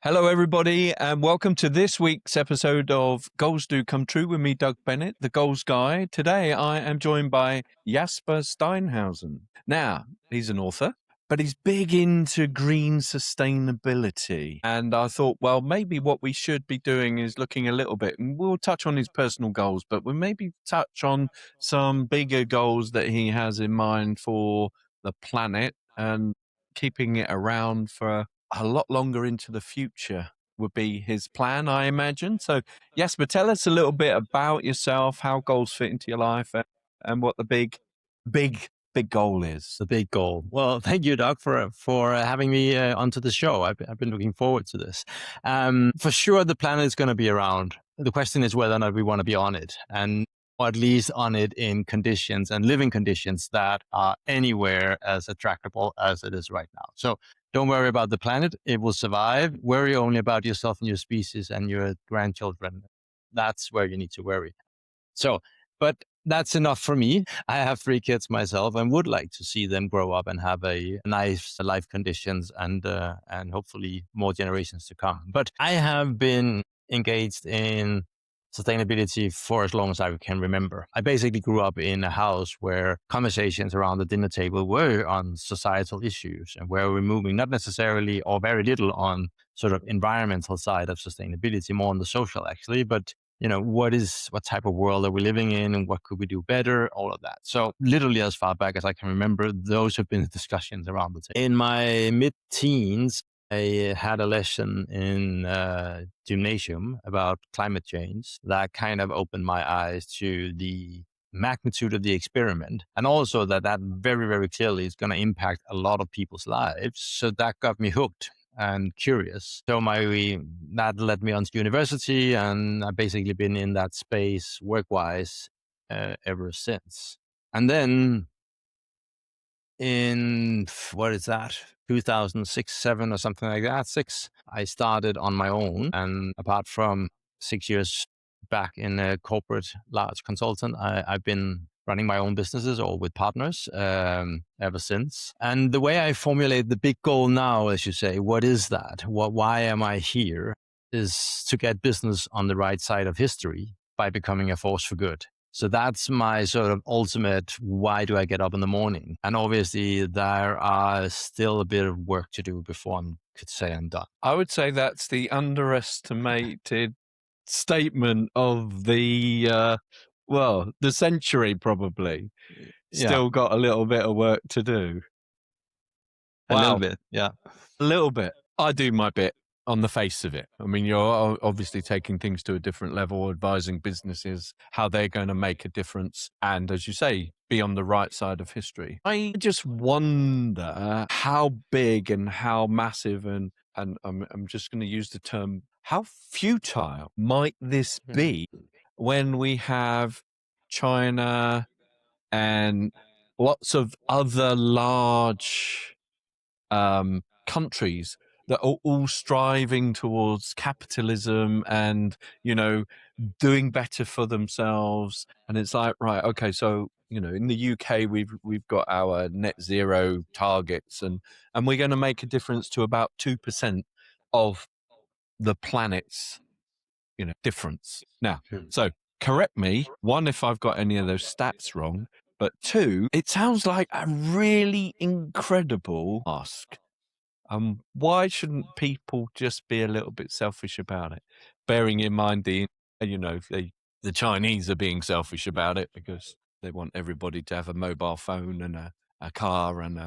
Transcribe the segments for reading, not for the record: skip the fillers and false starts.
Hello, everybody, and welcome to this week's episode of Goals Do Come True with me, Doug Bennett, the Goals Guy. Today, I am joined by Jasper Steinhausen. Now, he's an author, but he's big into green sustainability. And I thought, well, maybe what we should be doing is looking a little bit, and we'll touch on his personal goals, but we'll maybe touch on some bigger goals that he has in mind for the planet and keeping it around for a lot longer into the future would be his plan, I imagine. So, Jesper, tell us a little bit about yourself, how goals fit into your life, and what the big goal is. The big goal. Well, thank you, Doug, for having me onto the show. I've been looking forward to this. For sure, the planet is going to be around. The question is whether or not we want to be on it, or at least on it in conditions and living conditions that are anywhere as attractable as it is right now. So don't worry about the planet. It will survive. Worry only about yourself and your species and your grandchildren. That's where you need to worry. So, but that's enough for me. I have 3 kids myself and would like to see them grow up and have a nice life conditions and hopefully more generations to come. But I have been engaged in sustainability for as long as I can remember. I basically grew up in a house where conversations around the dinner table were on societal issues and where we're moving not necessarily or very little on sort of environmental side of sustainability, more on the social actually, but what type of world are we living in and what could we do better? All of that. So literally as far back as I can remember, those have been discussions around the table. In my mid-teens, I had a lesson in gymnasium about climate change that kind of opened my eyes to the magnitude of the experiment and also that very, very clearly is going to impact a lot of people's lives. So that got me hooked and curious. So that led me on to university, and I've basically been in that space work-wise ever since. And then in, 2006, 7 or something like that, 6, I started on my own. And apart from 6 years back in a corporate large consultant, I've been running my own businesses or with partners ever since. And the way I formulate the big goal now, as you say, what is that? Why am I here? Is to get business on the right side of history by becoming a force for good. So that's my sort of ultimate, why do I get up in the morning? And obviously there are still a bit of work to do before I could say I'm done. I would say that's the underestimated statement of the century probably. Still got a little bit of work to do. A little bit, yeah. A little bit. I do my bit on the face of it. I mean, you're obviously taking things to a different level, advising businesses how they're going to make a difference. And as you say, be on the right side of history. I just wonder how big and how massive and I'm just going to use the term, how futile might this be when we have China and lots of other large countries that are all striving towards capitalism and, doing better for themselves. And it's like, right, okay, so, in the UK, we've got our net zero targets and we're going to make a difference to about 2% of the planet's, difference. Now, so correct me, 1, if I've got any of those stats wrong, but 2, it sounds like a really incredible ask. Why shouldn't people just be a little bit selfish about it? Bearing in mind the Chinese are being selfish about it because they want everybody to have a mobile phone and a car and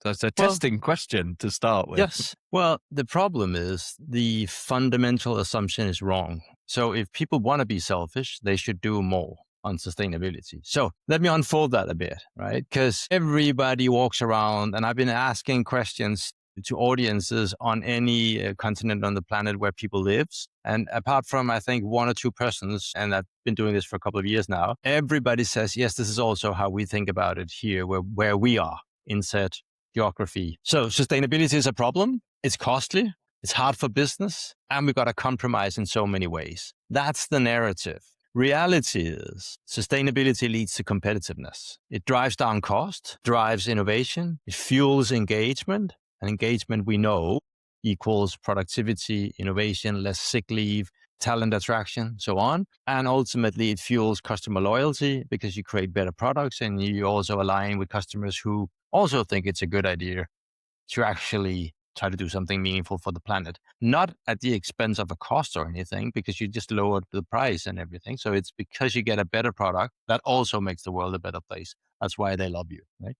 So it's a testing question to start with. Yes. Well, the problem is the fundamental assumption is wrong. So if people want to be selfish, they should do more on sustainability. So let me unfold that a bit, right? Because everybody walks around, and I've been asking questions to audiences on any continent on the planet where people live. And apart from, I think, 1 or 2 persons, and I've been doing this for a couple of years now, everybody says, yes, this is also how we think about it here, where we are in said geography. So sustainability is a problem. It's costly. It's hard for business. And we've got to compromise in so many ways. That's the narrative. Reality is sustainability leads to competitiveness. It drives down cost, drives innovation, it fuels engagement. And engagement, we know, equals productivity, innovation, less sick leave, talent attraction, so on. And ultimately, it fuels customer loyalty because you create better products and you also align with customers who also think it's a good idea to actually try to do something meaningful for the planet, not at the expense of a cost or anything, because you just lowered the price and everything. So it's because you get a better product that also makes the world a better place. That's why they love you, right?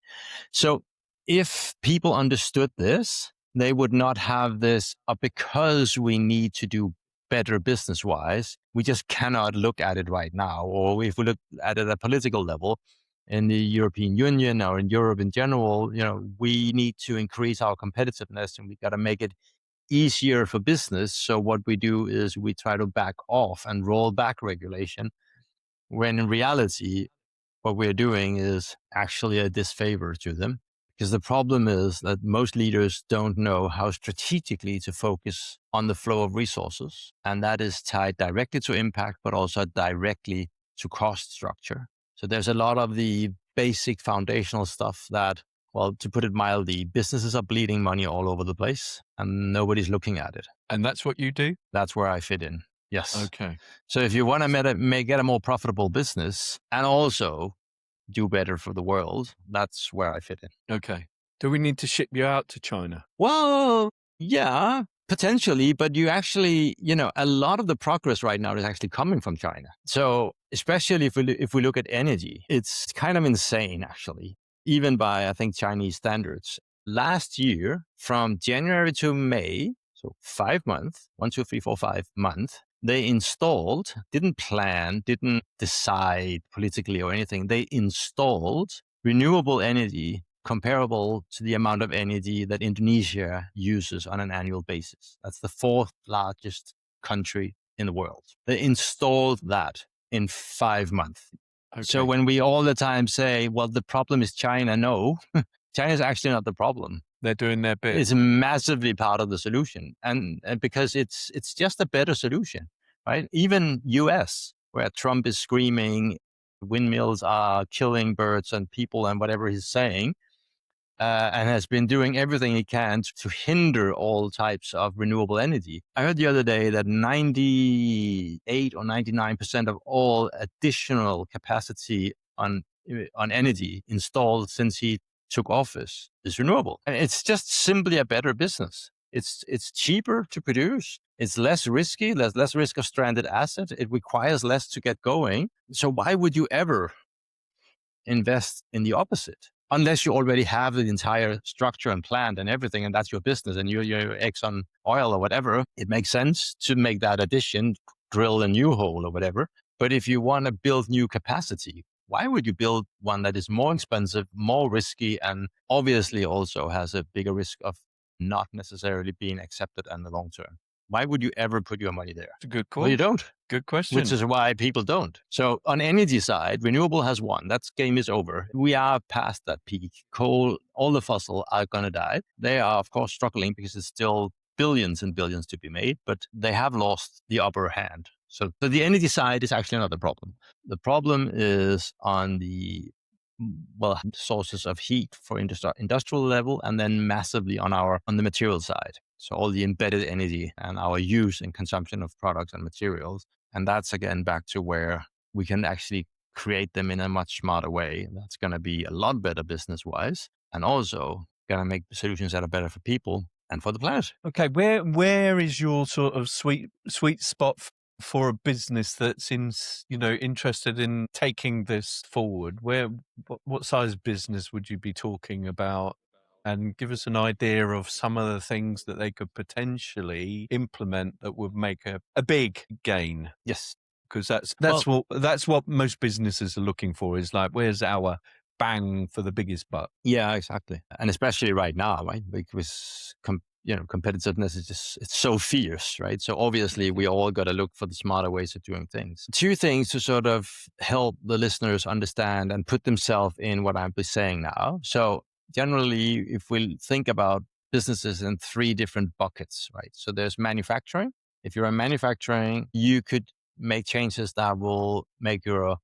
So if people understood this, they would not have this because we need to do better business wise. We just cannot look at it right now. Or if we look at it at a political level in the European Union or in Europe in general, we need to increase our competitiveness and we got to make it easier for business. So what we do is we try to back off and roll back regulation when in reality, what we're doing is actually a disfavor to them. Because the problem is that most leaders don't know how strategically to focus on the flow of resources. And that is tied directly to impact, but also directly to cost structure. So there's a lot of the basic foundational stuff that, well, to put it mildly, businesses are bleeding money all over the place and nobody's looking at it. And that's what you do? That's where I fit in. Yes. Okay. So if you want to get a more profitable business and also do better for the world, that's where I fit in. Okay. Do we need to ship you out to China? Well, yeah, potentially, but you actually, a lot of the progress right now is actually coming from China. So especially if we look at energy, it's kind of insane, actually, even by, I think, Chinese standards. Last year, from January to May, so 5 months, 1, 2, 3, 4, 5 months, they installed, didn't plan, didn't decide politically or anything. They installed renewable energy comparable to the amount of energy that Indonesia uses on an annual basis. That's the fourth largest country in the world. They installed that in 5 months. Okay. So when we all the time say, well, the problem is China, no, China is actually not the problem. They're doing their bit. It's massively part of the solution. And because it's just a better solution, right? Even US, where Trump is screaming, windmills are killing birds and people and whatever he's saying, and has been doing everything he can to hinder all types of renewable energy. I heard the other day that 98 or 99% of all additional capacity on energy installed since he took office is renewable. And it's just simply a better business. It's cheaper to produce. It's less risky. There's less risk of stranded assets. It requires less to get going. So why would you ever invest in the opposite? Unless you already have the entire structure and plan and everything, and that's your business and you're Exxon Oil or whatever, it makes sense to make that addition, drill a new hole or whatever. But if you want to build new capacity, why would you build one that is more expensive, more risky, and obviously also has a bigger risk of not necessarily being accepted in the long term? Why would you ever put your money there? It's a good call. Well, you don't. Good question. Which is why people don't. So on energy side, renewable has won. That game is over. We are past that peak. Coal, all the fossil are going to die. They are, of course, struggling because it's still billions and billions to be made, but they have lost the upper hand. So the energy side is actually not the problem. The problem is on the sources of heat for industrial level, and then massively on the material side. So all the embedded energy and our use and consumption of products and materials. And that's again back to where we can actually create them in a much smarter way. That's going to be a lot better business wise, and also going to make solutions that are better for people and for the planet. Okay, where is your sort of sweet spot for a business that's interested in taking this forward? What size business would you be talking about? And give us an idea of some of the things that they could potentially implement that would make a big gain. Yes, because that's what most businesses are looking for. Is like, where's our bang for the biggest buck? Yeah, exactly. And especially right now, right? Because competitiveness is it's so fierce, right? So obviously we all got to look for the smarter ways of doing things. 2 things to sort of help the listeners understand and put themselves in what I'm saying now. So generally, if we think about businesses in 3 different buckets, right? So there's manufacturing. If you're in manufacturing, you could make changes that will make your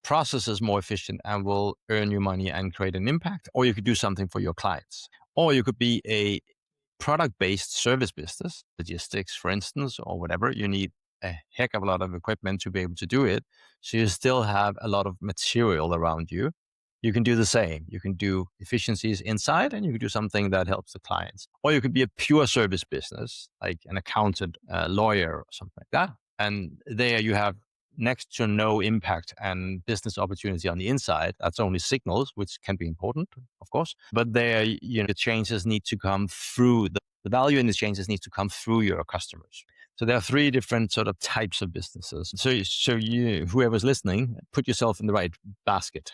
processes more efficient and will earn you money and create an impact, or you could do something for your clients, or you could be a product-based service business, logistics, for instance, or whatever, you need a heck of a lot of equipment to be able to do it. So you still have a lot of material around you. You can do the same. You can do efficiencies inside, and you can do something that helps the clients. Or you could be a pure service business, like an accountant, a lawyer, or something like that. And there you have next to no impact and business opportunity on the inside. That's only signals, which can be important, of course. But there, the changes need to come through the value in the changes needs to come through your customers. So there are three different sort of types of businesses. So you, whoever's listening, put yourself in the right basket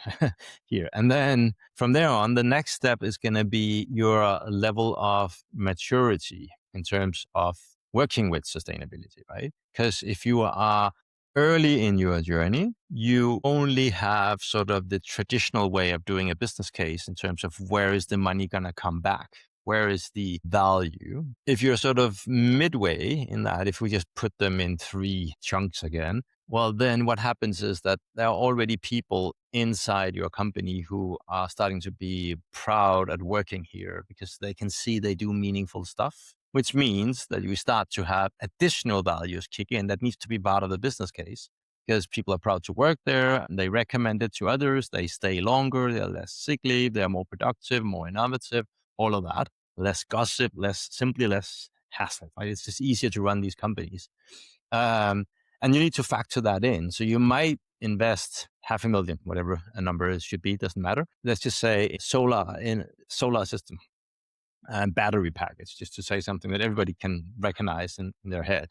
here. And then from there on, the next step is going to be your level of maturity in terms of working with sustainability, right? Because if you are early in your journey, you only have sort of the traditional way of doing a business case in terms of where is the money going to come back? Where is the value? If you're sort of midway in that, if we just put them in three chunks again, well, then what happens is that there are already people inside your company who are starting to be proud at working here because they can see they do meaningful stuff, which means that you start to have additional values kick in that needs to be part of the business case because people are proud to work there and they recommend it to others. They stay longer, they're less sick leave, they're more productive, more innovative, all of that. Less gossip, less hassle, right? It's just easier to run these companies. And you need to factor that in. So you might invest 500,000, whatever a number it should be, doesn't matter. Let's just say solar system and battery package, just to say something that everybody can recognize in their head.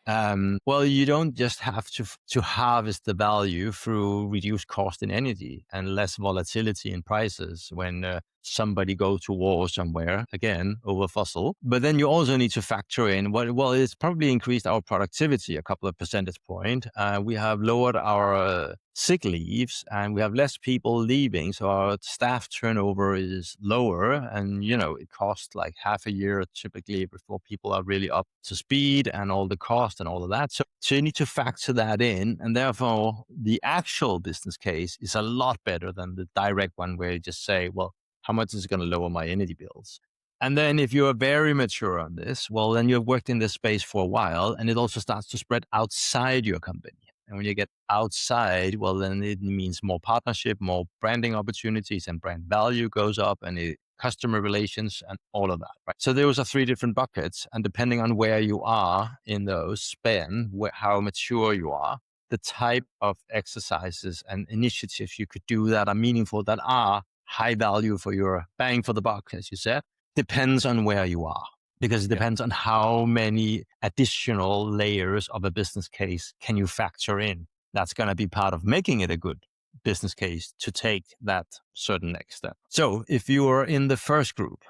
Well, you don't just have to harvest the value through reduced cost in energy and less volatility in prices when somebody goes to war somewhere, again, over fossil. But then you also need to factor in, well, it's probably increased our productivity a couple of percentage point. We have lowered our sick leaves and we have less people leaving. So our staff turnover is lower and, it costs like half a year typically before people are really up to speed and all the cost and all of that. So you need to factor that in. And therefore the actual business case is a lot better than the direct one where you just say, well, how much is it going to lower my energy bills? And then if you are very mature on this, well, then you've worked in this space for a while and it also starts to spread outside your company. And when you get outside, well, then it means more partnership, more branding opportunities and brand value goes up and customer relations and all of that, right? So those are three different buckets. And depending on where you are in those span, how mature you are, the type of exercises and initiatives you could do that are meaningful, that are high value for your bang for the buck, as you said, depends on where you are. Because it depends on how many additional layers of a business case can you factor in. That's going to be part of making it a good business case to take that certain next step. So if you are in the first group,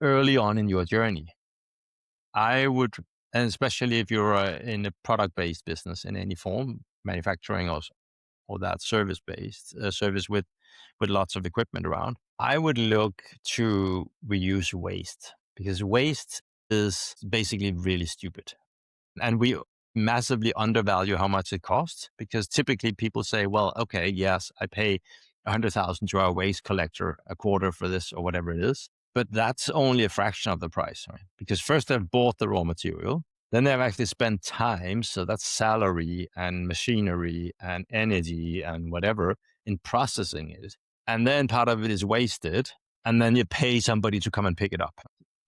early on in your journey, I would, and especially if you're in a product-based business in any form, manufacturing or that service-based, service with lots of equipment around, I would look to reduce waste because waste is basically really stupid. And we massively undervalue how much it costs because typically people say, well, okay, yes, I pay 100,000 to our waste collector a quarter for this or whatever it is. But that's only a fraction of the price, right? Because first they've bought the raw material. Then they've actually spent time, so that's salary and machinery and energy and whatever in processing it. And then part of it is wasted, and then you pay somebody to come and pick it up.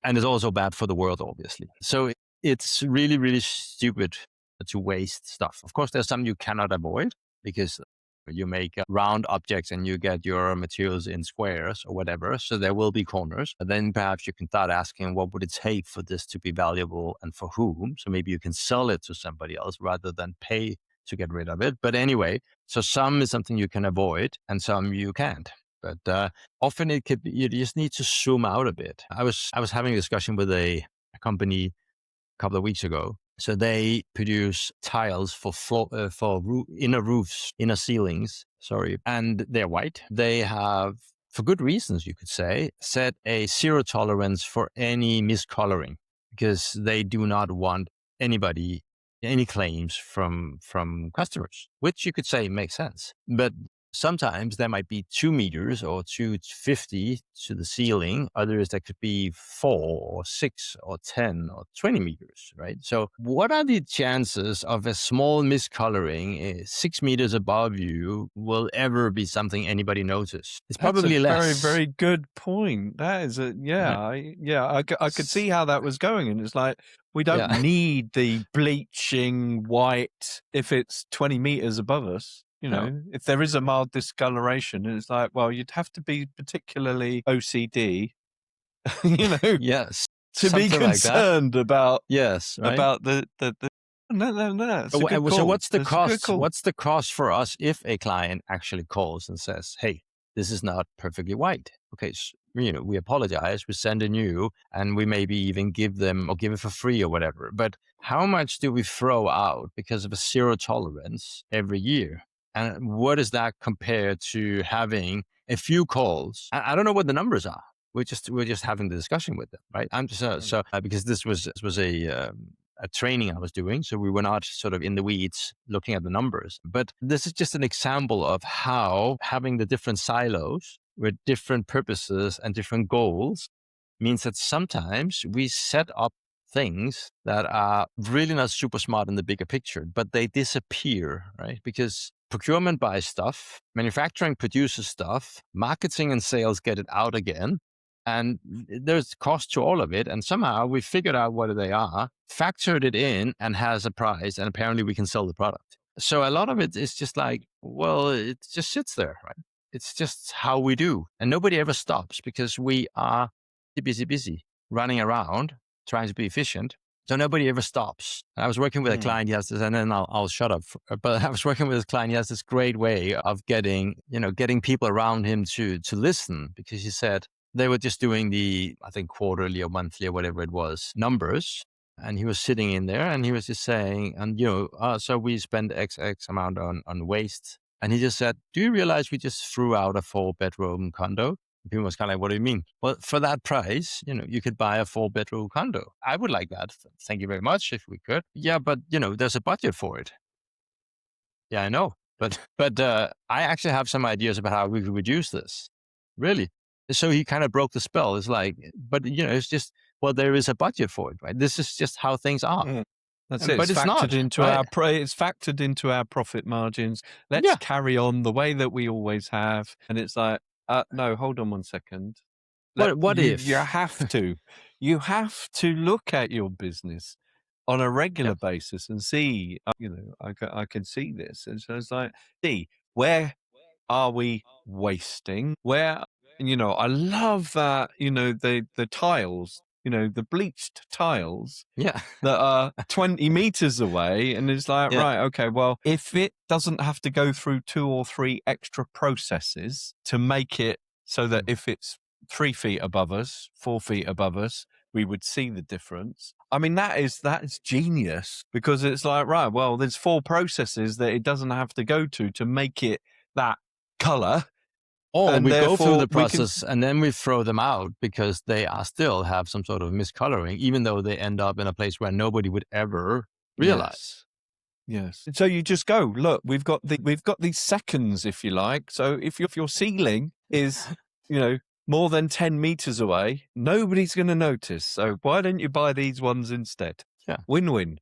And it's also bad for the world, obviously. So it's really, really stupid to waste stuff. Of course, there's some you cannot avoid because you make round objects and you get your materials in squares or whatever. So there will be corners. And then perhaps you can start asking, what would it take for this to be valuable and for whom? So maybe you can sell it to somebody else rather than pay to get rid of it. But anyway, so some is something you can avoid and some you can't. But often it could be, you just need to zoom out a bit. I was having a discussion with a company a couple of weeks ago. So they produce tiles for inner roofs, inner ceilings, and they're white. They have, for good reasons, you could say, set a zero tolerance for any miscoloring because they do not want any claims from customers, which you could say makes sense. But sometimes there might be 2 meters or 250 to the ceiling. Others that could be 4 or 6 or 10 or 20 meters, right? So what are the chances of a small miscoloring 6 meters above you will ever be something anybody notice? It's That's a probably very, less, very good point. That is right? I could see how that was going. And it's like, we don't Yeah. need the bleaching white if it's 20 meters above us. No. If there is a mild discoloration, and it's like, well, you'd have to be particularly OCD, you know, Yes. to be Something like that. concerned Yes. Right. about the. No, no, no. It's a good So call. what's the It's a good cost? call. What's the cost for us if a client actually calls and says, "Hey, this is not perfectly white." Okay, we apologize. We send a new, and we maybe even give them or give it for free or whatever. But how much do we throw out because of a zero tolerance every year? And what is that compared to having a few calls? I don't know what the numbers are. We're just having the discussion with them, right? I'm just because this was a training I was doing. So we were not sort of in the weeds looking at the numbers. But this is just an example of how having the different silos with different purposes and different goals means that sometimes we set up things that are really not super smart in the bigger picture, but they disappear, right? Because procurement buys stuff, manufacturing produces stuff, marketing and sales get it out again. And there's cost to all of it. And somehow we figured out what they are, factored it in, and has a price. And apparently we can sell the product. So a lot of it is just like, well, it just sits there, right? It's just how we do. And nobody ever stops because we are busy, running around, trying to be efficient. So nobody ever stops. I was working with a client yesterday, and then I'll shut up. But I was working with this client. He has this great way of getting people around him to listen, because he said they were just doing the, I think, quarterly or monthly or whatever it was, numbers. And he was sitting in there and he was just saying, and so we spend X amount on waste. And he just said, do you realize we just threw out a 4-bedroom condo? People was kind of like, what do you mean? Well, for that price, you could buy a 4-bedroom condo. I would like that. Thank you very much if we could. Yeah, but there's a budget for it. Yeah, I know. But I actually have some ideas about how we could reduce this. Really. So he kind of broke the spell. It's like, but it's just, well, there is a budget for it, right? This is just how things are. That's it. But It's it's factored not, into right? it's factored into our profit margins. Let's Yeah. carry on the way that we always have. And it's like, no, hold on one second. What if? You have to look at your business on a regular Yep. basis and see, I can see this. And so it's like, see, where are we wasting? I love that, the tiles, the bleached tiles Yeah. that are 20 meters away. And it's like, Yeah. right, okay, well, if it doesn't have to go through 2 or 3 extra processes to make it so that if it's 3 feet above us, 4 feet above us, we would see the difference. I mean, that is genius, because it's like, right, well, there's 4 processes that it doesn't have to go to make it that color. Or And we go through therefore the process and then we throw them out because they are still have some sort of miscoloring, even though they end up in a place where nobody would ever realize. Yes. So you just go, look, we've got these seconds, if you like. So if your ceiling is, more than 10 meters away, nobody's going to notice. So why don't you buy these ones instead? Yeah. Win-win.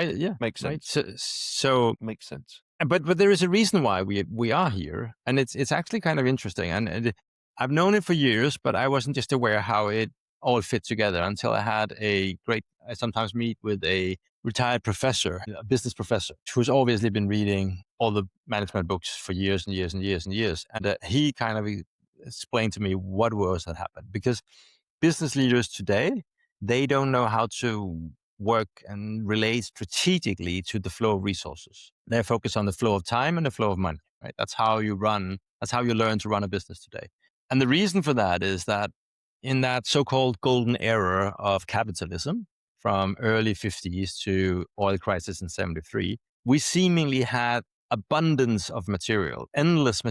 Yeah. Makes Right. sense. So Makes sense. but there is a reason why we are here, and it's actually kind of interesting. And I've known it for years, but I wasn't just aware how it all fit together until I had I sometimes meet with a retired professor, a business professor, who's obviously been reading all the management books for years and years and years and years. And he kind of explained to me what was that happened, because business leaders today, they don't know how to work and relate strategically to the flow of resources. They're focused on the flow of time and the flow of money, right? That's how you learn to run a business today. And the reason for that is that in that so-called golden era of capitalism, from early 50s to oil crisis in 73, we seemingly had abundance of material, endless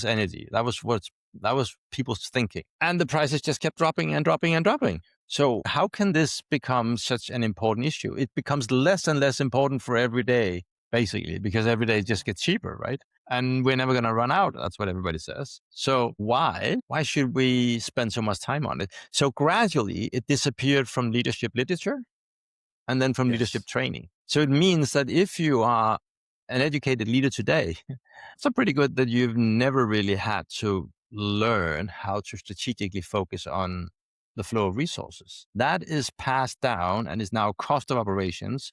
energy. That was people's thinking. And the prices just kept dropping and dropping and dropping. So how can this become such an important issue? It becomes less and less important for every day basically, because every day it just gets cheaper, right? And we're never going to run out. That's what everybody says. So why? Why should we spend so much time on it? So gradually it disappeared from leadership literature and then from leadership Yes. training. So it means that if you are an educated leader today, it's pretty good that you've never really had to learn how to strategically focus on the flow of resources. That is passed down and is now cost of operations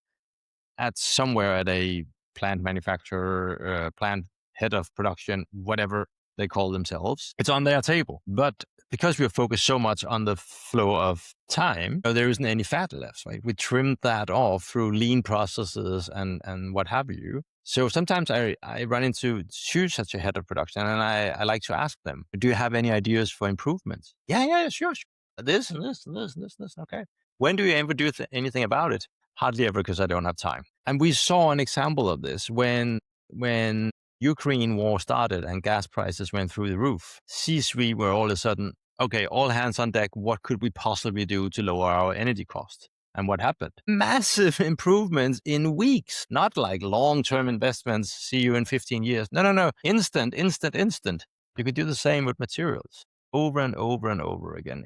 at somewhere at a plant manufacturer, plant head of production, whatever they call themselves. It's on their table. But because we're focused so much on the flow of time, there isn't any fat left, right? We trimmed that off through lean processes and what have you. So sometimes I run into such a head of production and I like to ask them, do you have any ideas for improvements? Yeah, sure. This and this and this and this and this. Okay. When do you ever do anything about it? Hardly ever, because I don't have time. And we saw an example of this when Ukraine war started and gas prices went through the roof. C-suite were all of a sudden, okay, all hands on deck. What could we possibly do to lower our energy cost? And what happened? Massive improvements in weeks, not like long-term investments. See you in 15 years. No. Instant. You could do the same with materials over and over and over again.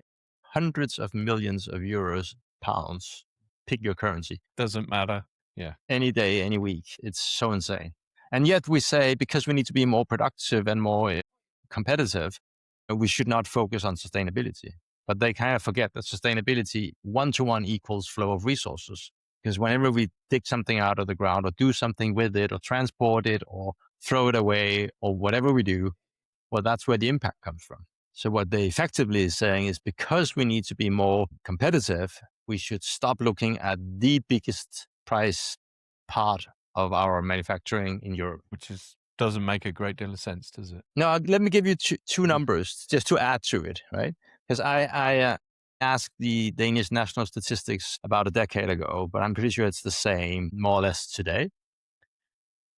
Hundreds of millions of euros, pounds, pick your currency. Doesn't matter. Yeah. Any day, any week. It's so insane. And yet we say, because we need to be more productive and more competitive, we should not focus on sustainability. But they kind of forget that sustainability one-to-one equals flow of resources. Because whenever we dig something out of the ground or do something with it or transport it or throw it away or whatever we do, well, that's where the impact comes from. So what they effectively is saying is, because we need to be more competitive, we should stop looking at the biggest price part of our manufacturing in Europe. Which doesn't make a great deal of sense, does it? No, let me give you two numbers just to add to it, right? Because I asked the Danish National Statistics about a decade ago, but I'm pretty sure it's the same more or less today.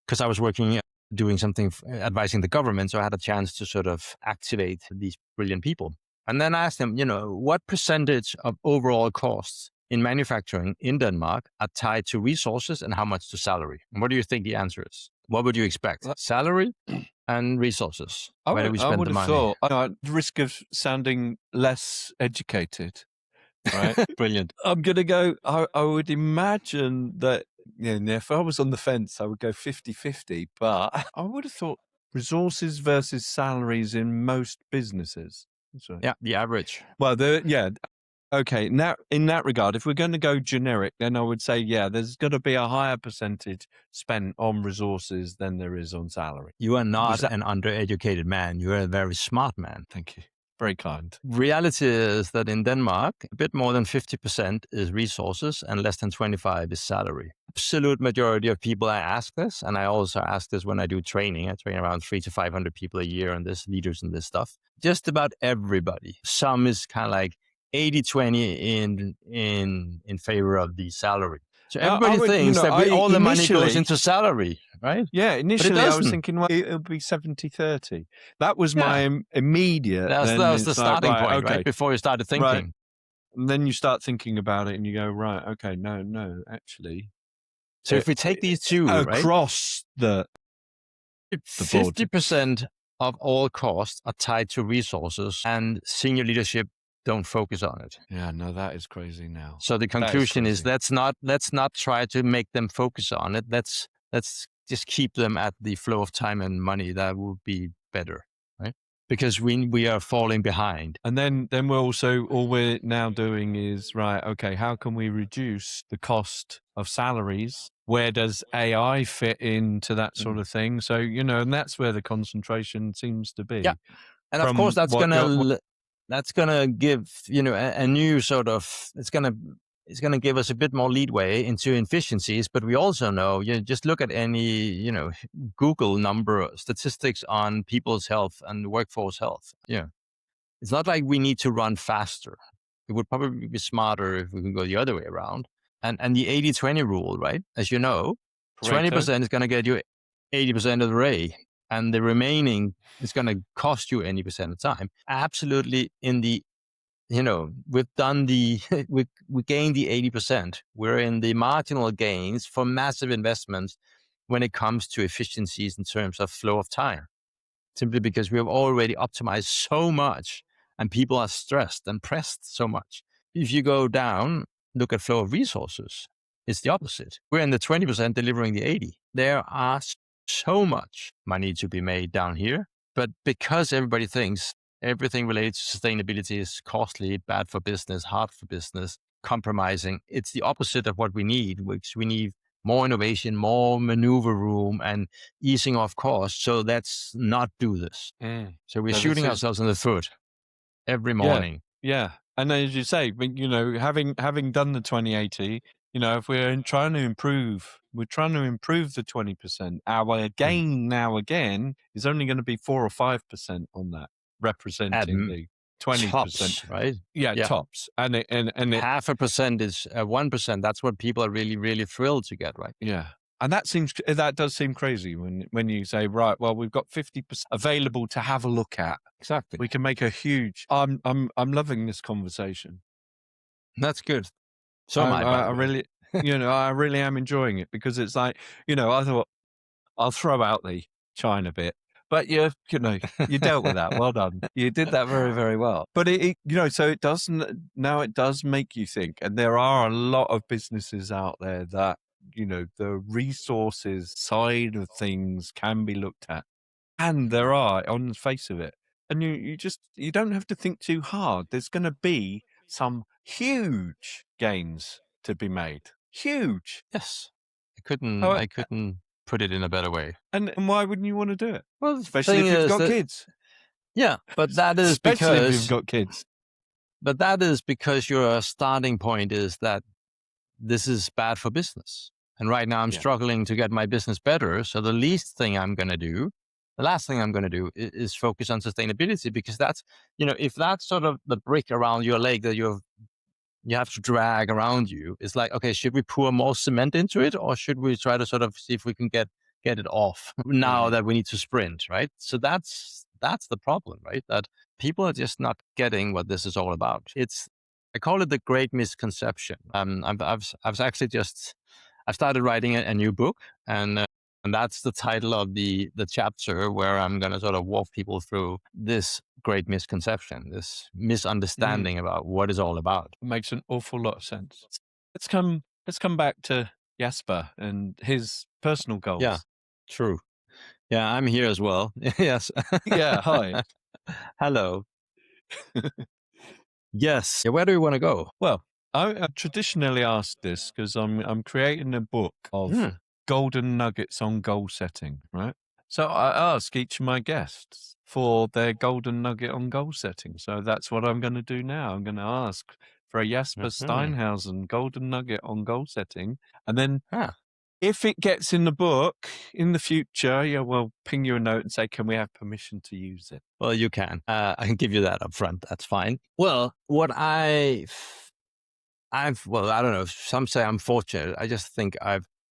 Because I was working doing something advising the government, so I had a chance to sort of activate these brilliant people. And then I asked them, what percentage of overall costs in manufacturing in Denmark are tied to resources and how much to salary? And what do you think the answer is? What would you expect? Salary and resources. Where do we spend would the have money? thought, at the risk of sounding less educated, right? Brilliant. I'm going to go, I would imagine that, if I was on the fence, I would go 50-50, but I would have thought resources versus salaries in most businesses. Right. Yeah, the average. Well, okay. Now, in that regard, if we're going to go generic, then I would say, there's going to be a higher percentage spent on resources than there is on salary. You are not an undereducated man. You are a very smart man. Thank you. Very kind. Reality is that in Denmark, a bit more than 50% is resources and less than 25% is salary. Absolute majority of people I ask this, and I also ask this when I do training. I train around 300 to 500 people a year on this, leaders in this stuff. Just about everybody. Some is kind of like 80-20 in favor of the salary. So everybody thinks that all the money goes into salary, right? Yeah, initially I was thinking, well, it would be 70-30. That was my immediate. That was the starting point, right? Before you started thinking. Right. And then you start thinking about it and you go, right, okay, no, actually. So if we take these two, across the 50% of all costs are tied to resources, and senior leadership don't focus on it. Yeah, no, that is crazy now. So the conclusion is let's not try to make them focus on it. Let's just keep them at the flow of time and money. That would be better, right? Because we are falling behind. And then we're also, all we're now doing is, right, okay, how can we reduce the cost of salaries? Where does AI fit into that sort of thing? So, and that's where the concentration seems to be. Yeah. And of course, that's going to give, a new sort of, it's going to give us a bit more leadway into efficiencies. But we also know, just look at any, Google number statistics on people's health and workforce health. Yeah. It's not like we need to run faster. It would probably be smarter if we can go the other way around. And the 80-20 rule, right? As you know, 20% is going to get you 80% of the way. And the remaining is going to cost you 80% of the time. Absolutely we've done we gained the 80%. We're in the marginal gains for massive investments when it comes to efficiencies in terms of flow of time, simply because we have already optimized so much and people are stressed and pressed so much. If you go down, look at flow of resources, it's the opposite. We're in the 20% delivering the 80. There are so much money to be made down here. But because everybody thinks everything related to sustainability is costly, bad for business, hard for business, compromising, it's the opposite of what we need, which we need more innovation, more maneuver room, and easing off costs. So let's not do this. Mm. So we're So this shooting is ourselves in the foot every yeah, morning. yeah. And then as you say, but, having done the 2080, if trying to improve, we're trying to improve the 20%. Our Mhm. gain now again is only going to be 4 or 5% on that, At representing the 20%. tops, right? Yeah, Yeah. tops. And it 0.5% is 1%. That's what people are really, really thrilled to get, right? yeah. And that does seem crazy when you say, right, well, we've got 50% available to have a look at. Exactly. We can make a huge. I'm loving this conversation. That's good. So I, am I, by I, I the way. really, I really am enjoying it because it's like, I thought I'll throw out the China bit, but you dealt with that. Well done. You did that very, very well. But so it doesn't, now it does make you think. And there are a lot of businesses out there that, the resources side of things can be looked at. And there are on the face of it. And you don't have to think too hard. There's going to be some huge gains to be made. Huge. Yes. I couldn't How, I couldn't put it in a better way. and why wouldn't you want to do it? Well, the Especially thing if you've is got that, kids. yeah, Especially if you've got kids. that is because your starting point is that this is bad for business. And right now I'm Yeah. struggling to get my business better. So the last thing I'm going to do is focus on sustainability, because that's, if that's sort of the brick around your leg that you have to drag around you, it's like, okay, should we pour more cement into it, or should we try to sort of see if we can get it off now Mm. that we need to sprint, right? So that's the problem, right? That people are just not getting what this is all about. I call it the great misconception. I've actually I've started writing a new book, and that's the title of the chapter, where I'm going to sort of walk people through this great misconception, this Mm. misunderstanding about what it's all about. It makes an awful lot of sense. Let's come back to Jasper and his personal Yeah, goals. true. Yeah, I'm here as well. Yes. Yeah, hi. Hello. Yes. Yeah, where do we want to go? Well, I traditionally ask this because I'm creating a book of Hmm. golden nuggets on goal setting, right? So I ask each of my guests for their golden nugget on goal setting. So that's what I'm going to do now. I'm going to ask for a Jasper Mhm. Steinhausen golden nugget on goal setting, and then Ah, if it gets in the book in the future, yeah, we'll ping you a note and say, can we have permission to use it? well, you can. I can give you that up front. That's fine. Well, what well, I don't know. Some say I'm fortunate. I just think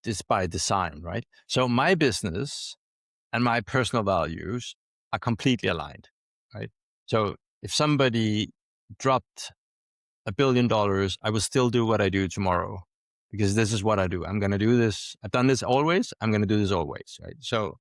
this by design, right? So my business and my personal values are completely aligned, right? So if somebody dropped $1 billion, I will still do what I do tomorrow, because this is what I do. I'm going to do this. I've done this always. I'm going to do this always, right? So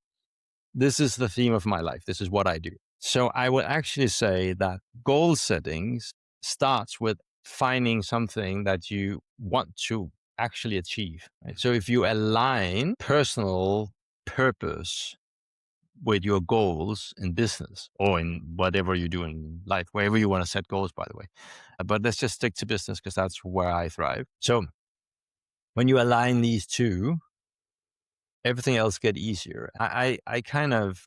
this is the theme of my life. This is what I do. So I would actually say that goal settings starts with finding something that you want to actually achieve. Right? So if you align personal purpose with your goals in business or in whatever you do in life, wherever you want to set goals, by the way. But let's just stick to business because that's where I thrive. So when you align these two, everything else get easier. I kind of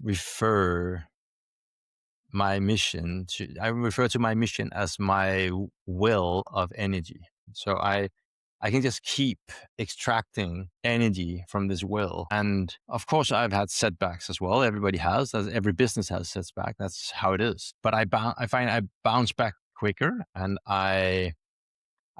I refer to my mission as my well of energy. So I can just keep extracting energy from this well. And of course, I've had setbacks as well. Everybody has. Every business has setbacks. That's how it is. But I find I bounce back quicker, and I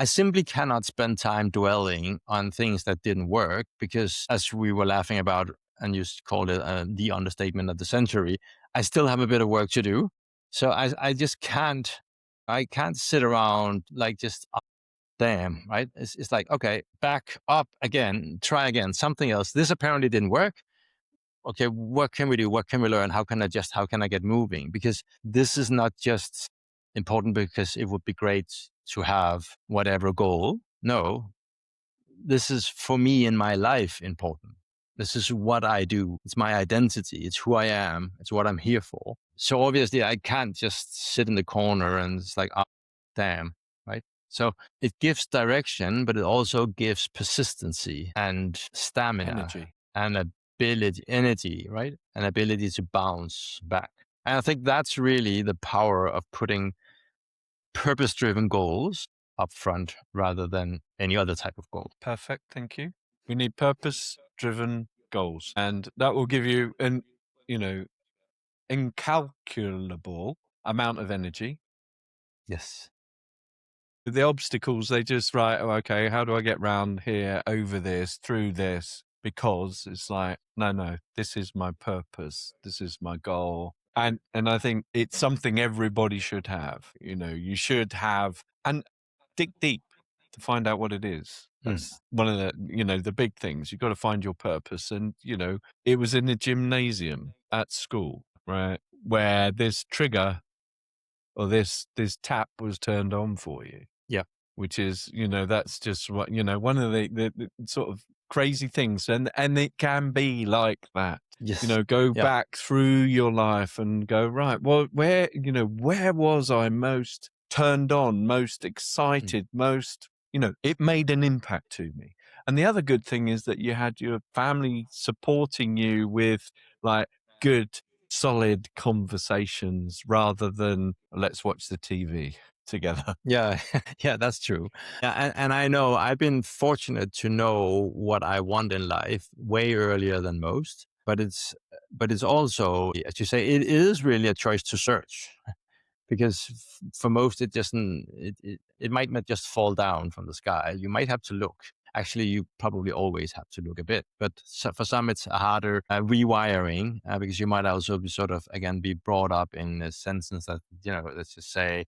simply cannot spend time dwelling on things that didn't work, because, as we were laughing about, and you called it the understatement of the century, I still have a bit of work to do. So I just can't sit around like just damn, right? It's like, okay, back up again, try again, something else. This apparently didn't work. Okay, what can we do? What can we learn? How can I just, how can I get moving? Because this is not just important because it would be great to have whatever goal. No, this is for me in my life important. This is what I do. It's my identity. It's who I am. It's what I'm here for. So obviously I can't just sit in the corner and it's like, oh, damn, right? So it gives direction, but it also gives persistency and stamina Energy. and ability, energy, right? An ability to bounce back. And I think that's really the power of putting purpose driven goals up front rather than any other type of goal. Perfect. Thank you. We need purpose driven goals, and that will give you an, you know, incalculable amount of energy. Yes. The obstacles, they just, right, oh, okay, how do I get round here, over this, through this? Because it's like, no, no, this is my purpose. This is my goal. And I think it's something everybody should have. You should have, and dig deep to find out what it is. Mm. That's one of the big things. You've got to find your purpose. And, it was in a gymnasium at school, right? Where this trigger or this tap was turned on for you, Yeah. which is, that's just what, one of the sort of crazy things. And it can be like that. Yes. Go Yeah. back through your life and go, right, well, where was I most turned on, most Mm. excited, most, it made an impact to me. And the other good thing is that you had your family supporting you with like good, solid conversations rather than let's watch the TV together. Yeah. Yeah, that's true. Yeah, and I know I've been fortunate to know what I want in life way earlier than most. But it's also, as you say, it is really a choice to search. Because for most it doesn't, it might not just fall down from the sky. You might have to look. Actually, you probably always have to look a bit, but for some it's a harder rewiring, because you might also be sort of again be brought up in a sentence that, let's just say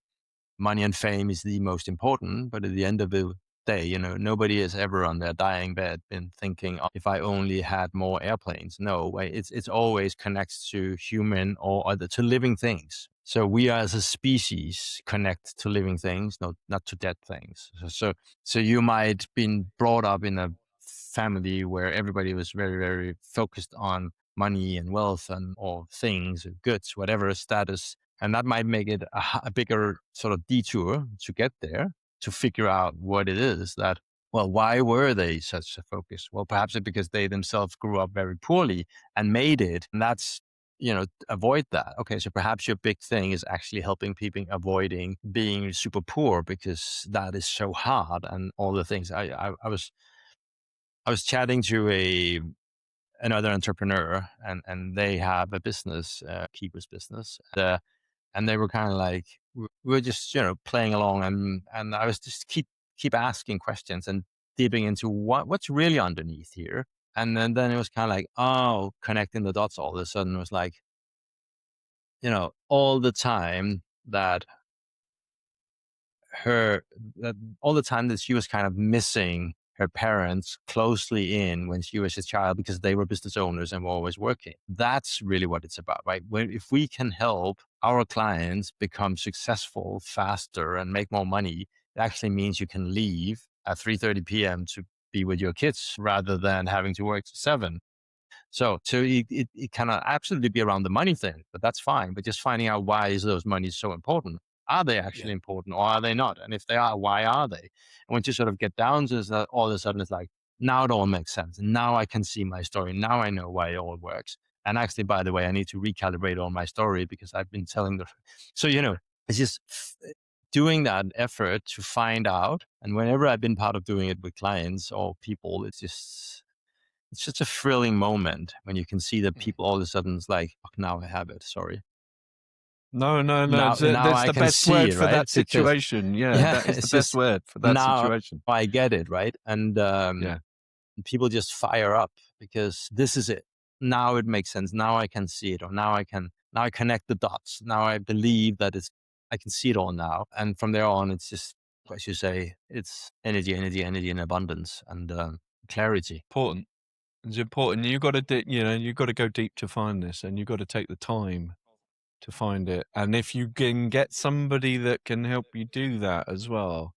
money and fame is the most important. But at the end of the day, nobody has ever on their dying bed been thinking, oh, if I only had more airplanes. No way. It's always connects to human or other, to living things. So we are as a species connect to living things, not to dead things. So you might been brought up in a family where everybody was very, very focused on money and wealth and or things, goods, whatever status, and that might make it a bigger sort of detour to get there, to figure out what it is that, well, why were they such a focus? Well, perhaps it's because they themselves grew up very poorly and made it. And that's, avoid that. Okay, so perhaps your big thing is actually helping people avoiding being super poor because that is so hard and all the things. I was chatting to another entrepreneur, and they have a business, keeper's business. And they were kind of like, we were just playing along, and I was just keep asking questions and dipping into what's really underneath here. And then it was kind of like, oh, connecting the dots all of a sudden was like, all the time that her that all the time that she was kind of missing her parents closely in when she was a child because they were business owners and were always working. That's really what it's about, right? If we can help our clients become successful faster and make more money, it actually means you can leave at 3:30 p.m. to be with your kids rather than having to work to 7. So it cannot absolutely be around the money thing, but that's fine. But just finding out why is those monies so important? Are they Yeah. actually important or are they not? And if they are, why are they? And once you sort of get down to this, all of a sudden it's like, now it all makes sense. And now I can see my story. Now I know why it all works. And actually, by the way, I need to recalibrate all my story because I've been telling the. So, it's just doing that effort to find out. And whenever I've been part of doing it with clients or people, it's such a thrilling moment when you can see that Mm. people all of a sudden it's like, oh, now I have it. Sorry. No, no, no. Now That's I the can best see word it, for right? that Because situation. Yeah, yeah, that is the it's best just word for that now situation. I get it, right? And Yeah. people just fire up because this is it. Now it makes sense. Now I can see it, or now I connect the dots. Now I believe that I can see it all now. And from there on, it's just as you say, it's energy, energy, energy in abundance and clarity. Important. It's important. You got to, you got to go deep to find this, and you got to take the time to find it. And if you can get somebody that can help you do that as well,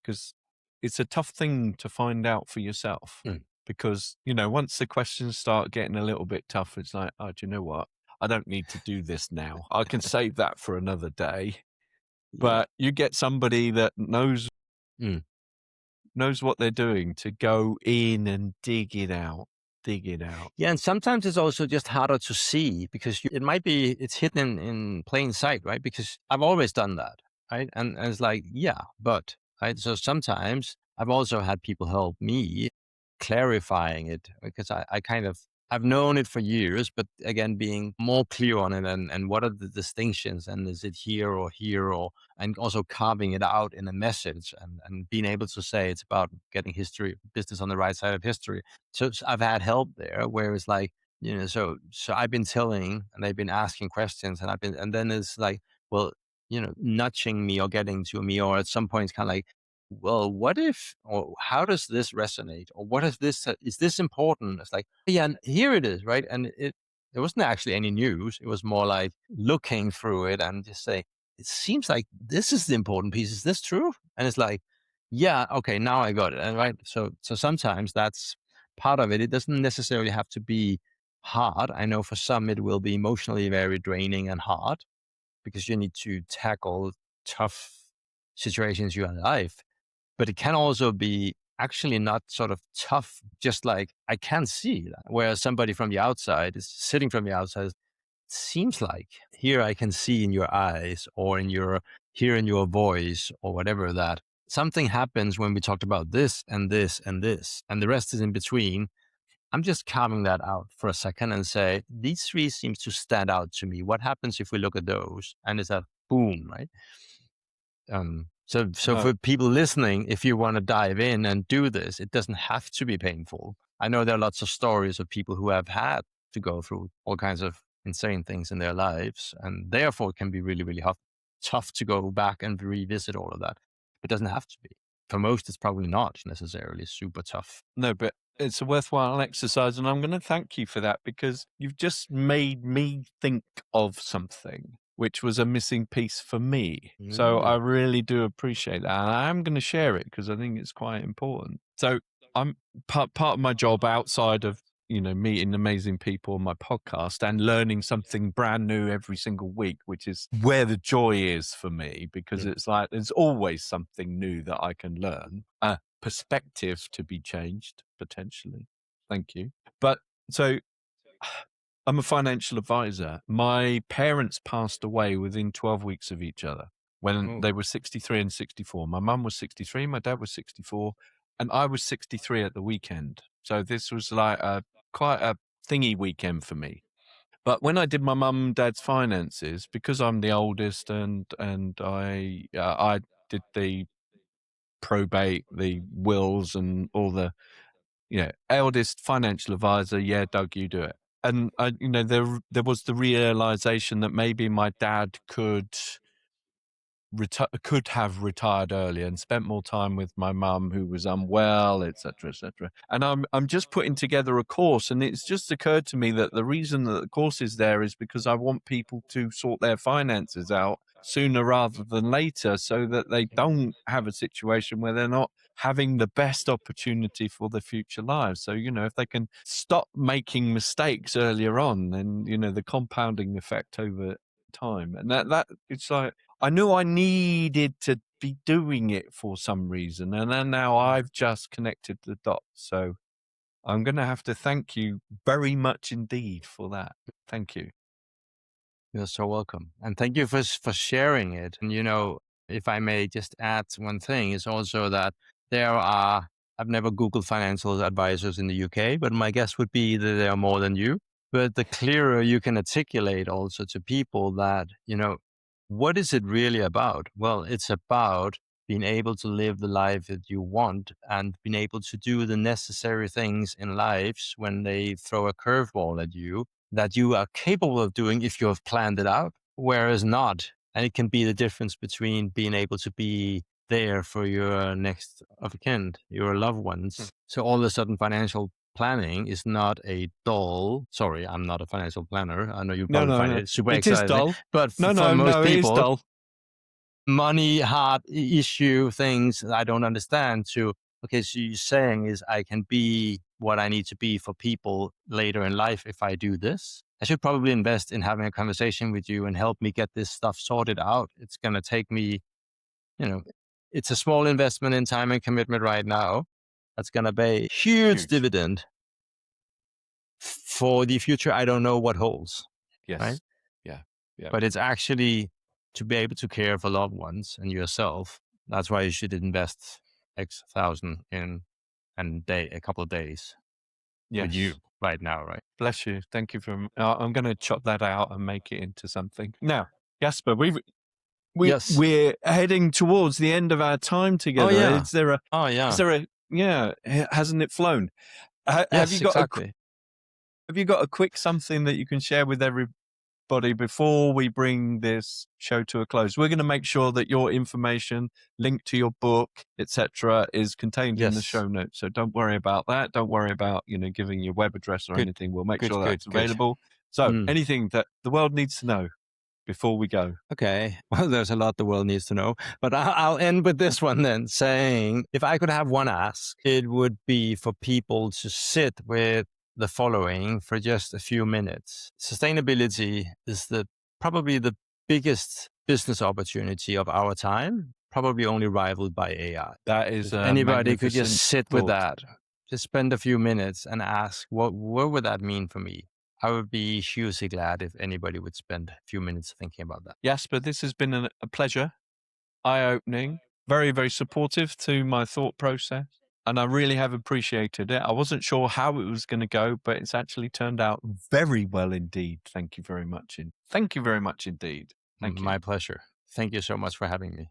because it's a tough thing to find out for yourself. Mm. Because, once the questions start getting a little bit tough, it's like, oh, do you know what? I don't need to do this now. I can save that for another day. Yeah. But you get somebody that Mm. knows what they're doing to go in and dig it out, dig it out. Yeah, and sometimes it's also just harder to see because it might be it's hidden in plain sight, right? Because I've always done that, right? And it's like, yeah, but right. So sometimes I've also had people help me clarifying it because I kind of I've known it for years, but again, being more clear on it and what are the distinctions and is it here or and also carving it out in a message and being able to say it's about getting history business on the right side of history. So I've had help there where it's like, so I've been telling and they've been asking questions and then it's like, well, nudging me or getting to me, or at some point it's kind of like, well, what if, or how does this resonate? Or what is this, is this important? It's like, yeah, and here it is, right? And there wasn't actually any news. It was more like looking through it and just say, it seems like this is the important piece. Is this true? And it's like, yeah, okay, now I got it. And right. So sometimes that's part of it. It doesn't necessarily have to be hard. I know for some it will be emotionally very draining and hard because you need to tackle tough situations you have in life. But it can also be actually not sort of tough, just like I can see that. Whereas somebody from the outside is sitting from the outside seems like here I can see in your eyes or here in your voice or whatever that something happens when we talked about this and this and this and the rest is in between. I'm just carving that out for a second and say these three seems to stand out to me. What happens if we look at those? And it's a boom, right? So No, for people listening, if you want to dive in and do this, it doesn't have to be painful. I know there are lots of stories of people who have had to go through all kinds of insane things in their lives, and therefore it can be really, really tough to go back and revisit all of that. It doesn't have to be. For most, it's probably not necessarily super tough. no, but it's a worthwhile exercise. And I'm going to thank you for that because you've just made me think of something which was a missing piece for me. So I Mm. really do appreciate that. And I am going to share it because I think it's quite important. So I'm part of my job outside of, meeting amazing people on my podcast and learning something brand new every single week, which is where the joy is for me, because Mm. it's like there's always something new that I can learn, a perspective to be changed potentially. Thank you. But so I'm a financial advisor. My parents passed away within 12 weeks of each other when Oh, they were 63 and 64. My mum was 63, my dad was 64, and I was 63 at the weekend. So this was like quite a thingy weekend for me. But when I did my mum and dad's finances, because I'm the oldest and I did the probate, the wills, and all the eldest financial advisor. Yeah, Doug, you do it. And there was the realization that maybe my dad could have retired earlier and spent more time with my mum who was unwell, etc., etc. And I'm just putting together a course, and it's just occurred to me that the reason that the course is there is because I want people to sort their finances out sooner rather than later, so that they don't have a situation where they're not having the best opportunity for their future lives. So, if they can stop making mistakes earlier on, then, the compounding effect over time. And that it's like, I knew I needed to be doing it for some reason, and then now I've just connected the dots. So I'm going to have to thank you very much indeed for that. Thank you. you're so welcome. And thank you for sharing it. And, if I may just add one thing, is also that I've never Googled financial advisors in the UK, but my guess would be that there are more than you. But the clearer you can articulate also to people that, what is it really about? Well, it's about being able to live the life that you want and being able to do the necessary things in lives when they throw a curveball at you that you are capable of doing if you have planned it out, whereas not. And it can be the difference between being able to be there for your next of kin, your loved Mm. ones. So all of a sudden, financial planning is not a dull. Sorry, I'm not a financial planner. I know you No, probably no, find no. it super It is exciting, dull. but No, for no, most no, it is people, dull. money, hard issue things I don't understand. To okay, so you're saying is I can be what I need to be for people later in life if I do this. I should probably invest in having a conversation with you and help me get this stuff sorted out. It's going to take me, you know, it's a small investment in time and commitment right now. That's going to pay huge Huge. dividend for the future. I don't know what holds, right? Yes. Yeah. Yeah. But it's actually to be able to care for loved ones and yourself. That's why you should invest X thousand in a couple of days with you Yes. right now, right? Bless you. Thank you for. I'm going to chop that out and make it into something. Now, Jasper, Yes. we're heading towards the end of our time Oh together. yeah. Oh Is yeah. there a yeah? Hasn't it flown? Have you Yes, got a exactly. have you got a quick something that you can share with everybody before we bring this show to a close? We're going to make sure that your information, linked to your book, etc., is contained in the Yes. show notes. So don't worry about that. Don't worry about giving your web address or Good. anything. We'll make Good. sure Good. that's Good. available. So Mm. anything that the world needs to know before we go. Okay. Well, there's a lot the world needs to know, but I'll end with this one then, saying if I could have one ask, it would be for people to sit with the following for just a few minutes. Sustainability is probably the biggest business opportunity of our time, probably only rivaled by AI. That is If a anybody could just magnificent sit with thought. that, just spend a few minutes and ask, what would that mean for me? I would be hugely glad if anybody would spend a few minutes thinking about that. Jasper, this has been a pleasure, eye-opening, very, very supportive to my thought process, and I really have appreciated it. I wasn't sure how it was going to go, but it's actually turned out very well indeed. Thank you very much. Thank you very much indeed. Thank you. My pleasure. Thank you so much for having me.